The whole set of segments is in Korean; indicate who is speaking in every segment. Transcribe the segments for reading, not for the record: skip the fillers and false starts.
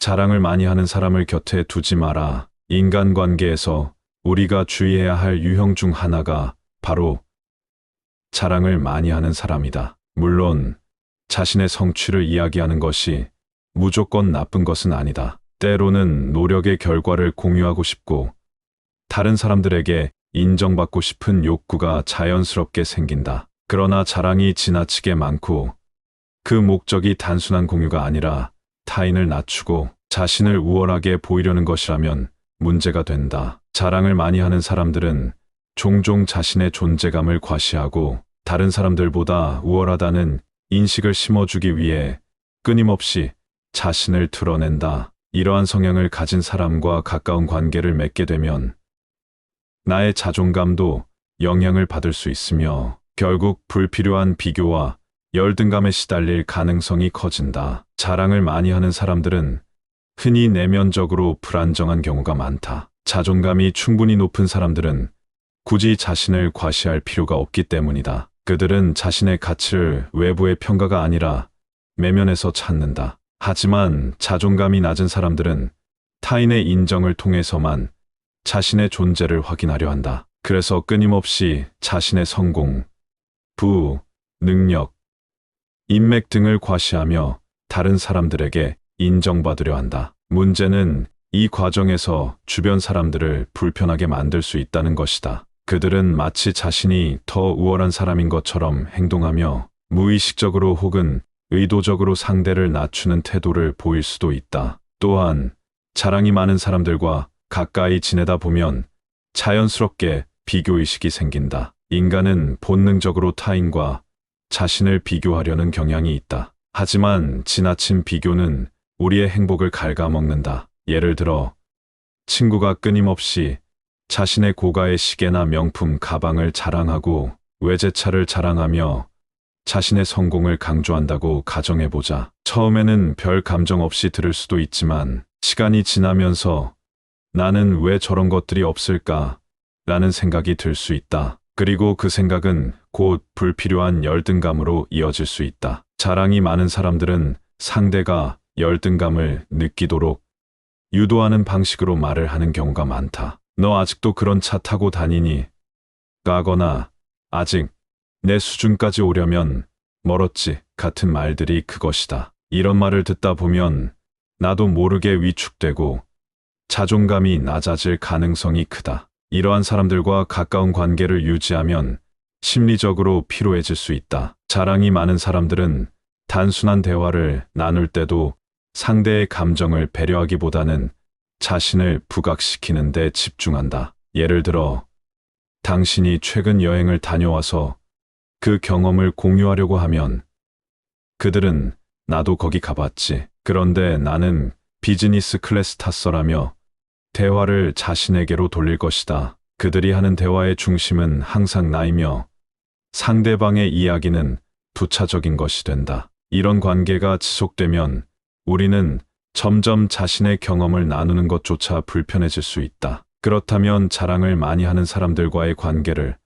Speaker 1: 자랑을 많이 하는 사람을 곁에 두지 마라. 인간관계에서 우리가 주의해야 할 유형 중 하나가 바로 자랑을 많이 하는 사람이다. 물론 자신의 성취를 이야기하는 것이 무조건 나쁜 것은 아니다. 때로는 노력의 결과를 공유하고 싶고 다른 사람들에게 인정받고 싶은 욕구가 자연스럽게 생긴다. 그러나 자랑이 지나치게 많고 그 목적이 단순한 공유가 아니라 타인을 낮추고 자신을 우월하게 보이려는 것이라면 문제가 된다. 자랑을 많이 하는 사람들은 종종 자신의 존재감을 과시하고 다른 사람들보다 우월하다는 인식을 심어주기 위해 끊임없이 자신을 드러낸다. 이러한 성향을 가진 사람과 가까운 관계를 맺게 되면 나의 자존감도 영향을 받을 수 있으며 결국 불필요한 비교와 열등감에 시달릴 가능성이 커진다. 자랑을 많이 하는 사람들은 흔히 내면적으로 불안정한 경우가 많다. 자존감이 충분히 높은 사람들은 굳이 자신을 과시할 필요가 없기 때문이다. 그들은 자신의 가치를 외부의 평가가 아니라 내면에서 찾는다. 하지만 자존감이 낮은 사람들은 타인의 인정을 통해서만 자신의 존재를 확인하려 한다. 그래서 끊임없이 자신의 성공, 부후, 능력, 인맥 등을 과시하며 다른 사람들에게 인정받으려 한다. 문제는 이 과정에서 주변 사람들을 불편하게 만들 수 있다는 것이다. 그들은 마치 자신이 더 우월한 사람인 것처럼 행동하며 무의식적으로 혹은 의도적으로 상대를 낮추는 태도를 보일 수도 있다. 또한 자랑이 많은 사람들과 가까이 지내다 보면 자연스럽게 비교의식이 생긴다. 인간은 본능적으로 타인과 자신을 비교하려는 경향이 있다. 하지만 지나친 비교는 우리의 행복을 갉아먹는다. 예를 들어 친구가 끊임없이 자신의 고가의 시계나 명품 가방을 자랑하고 외제차를 자랑하며 자신의 성공을 강조한다고 가정해보자. 처음에는 별 감정 없이 들을 수도 있지만 시간이 지나면서 나는 왜 저런 것들이 없을까? 라는 생각이 들 수 있다. 그리고 그 생각은 곧 불필요한 열등감으로 이어질 수 있다. 자랑이 많은 사람들은 상대가 열등감을 느끼도록 유도하는 방식으로 말을 하는 경우가 많다. 너 아직도 그런 차 타고 다니니? 가거나 아직 내 수준까지 오려면 멀었지 같은 말들이 그것이다. 이런 말을 듣다 보면 나도 모르게 위축되고 자존감이 낮아질 가능성이 크다. 이러한 사람들과 가까운 관계를 유지하면 심리적으로 피로해질 수 있다. 자랑이 많은 사람들은 단순한 대화를 나눌 때도 상대의 감정을 배려하기보다는 자신을 부각시키는 데 집중한다. 예를 들어 당신이 최근 여행을 다녀와서 그 경험을 공유하려고 하면 그들은 나도 거기 가봤지. 그런데 나는 비즈니스 클래스 탔어라며 대화를 자신에게로 돌릴 것이다. 그들이 하는 대화의 중심은 항상 나이며 상대방의 이야기는 부차적인 것이 된다. 이런 관계가 지속되면 우리는 점점 자신의 경험을 나누는 것조차 불편해질 수 있다. 그렇다면 자랑을 많이 하는 사람들과의 관계를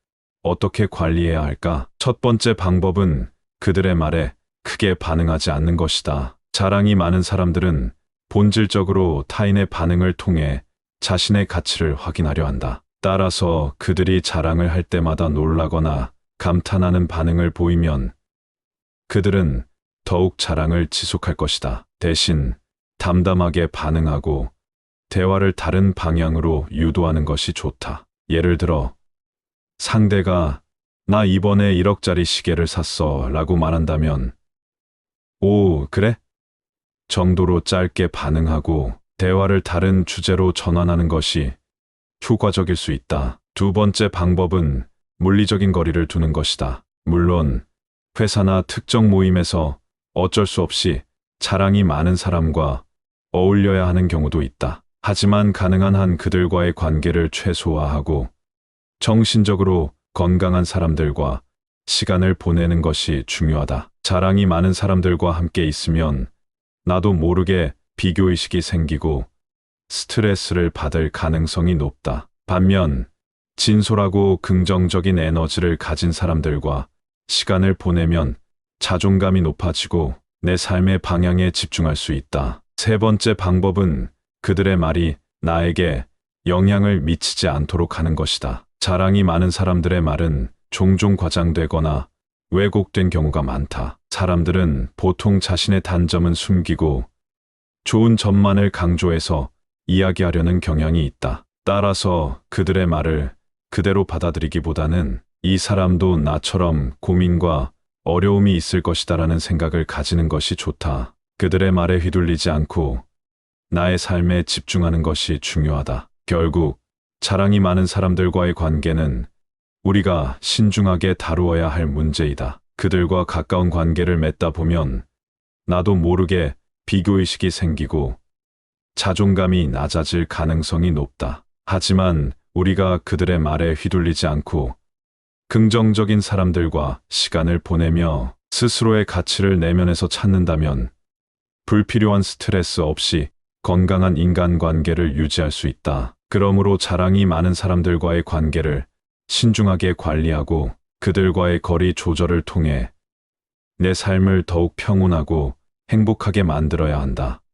Speaker 1: 어떻게 관리해야 할까? 첫 번째 방법은 그들의 말에 크게 반응하지 않는 것이다. 자랑이 많은 사람들은 본질적으로 타인의 반응을 통해 자신의 가치를 확인하려 한다. 따라서 그들이 자랑을 할 때마다 놀라거나 감탄하는 반응을 보이면 그들은 더욱 자랑을 지속할 것이다. 대신 담담하게 반응하고 대화를 다른 방향으로 유도하는 것이 좋다. 예를 들어 상대가 나 이번에 1억짜리 시계를 샀어 라고 말한다면 오, 그래? 정도로 짧게 반응하고 대화를 다른 주제로 전환하는 것이 효과적일 수 있다. 두 번째 방법은 물리적인 거리를 두는 것이다. 물론 회사나 특정 모임에서 어쩔 수 없이 자랑이 많은 사람과 어울려야 하는 경우도 있다. 하지만 가능한 한 그들과의 관계를 최소화하고 정신적으로 건강한 사람들과 시간을 보내는 것이 중요하다. 자랑이 많은 사람들과 함께 있으면 나도 모르게 비교의식이 생기고 스트레스를 받을 가능성이 높다. 반면 진솔하고 긍정적인 에너지를 가진 사람들과 시간을 보내면 자존감이 높아지고 내 삶의 방향에 집중할 수 있다. 세 번째 방법은 그들의 말이 나에게 영향을 미치지 않도록 하는 것이다. 자랑이 많은 사람들의 말은 종종 과장되거나 왜곡된 경우가 많다. 사람들은 보통 자신의 단점은 숨기고 좋은 점만을 강조해서 이야기하려는 경향이 있다. 따라서 그들의 말을 그대로 받아들이기보다는 이 사람도 나처럼 고민과 어려움이 있을 것이다라는 생각을 가지는 것이 좋다. 그들의 말에 휘둘리지 않고 나의 삶에 집중하는 것이 중요하다. 결국 자랑이 많은 사람들과의 관계는 우리가 신중하게 다루어야 할 문제이다. 그들과 가까운 관계를 맺다 보면 나도 모르게 비교의식이 생기고 자존감이 낮아질 가능성이 높다. 하지만 우리가 그들의 말에 휘둘리지 않고 긍정적인 사람들과 시간을 보내며 스스로의 가치를 내면에서 찾는다면 불필요한 스트레스 없이 건강한 인간관계를 유지할 수 있다. 그러므로 자랑이 많은 사람들과의 관계를 신중하게 관리하고 그들과의 거리 조절을 통해 내 삶을 더욱 평온하고 행복하게 만들어야 한다.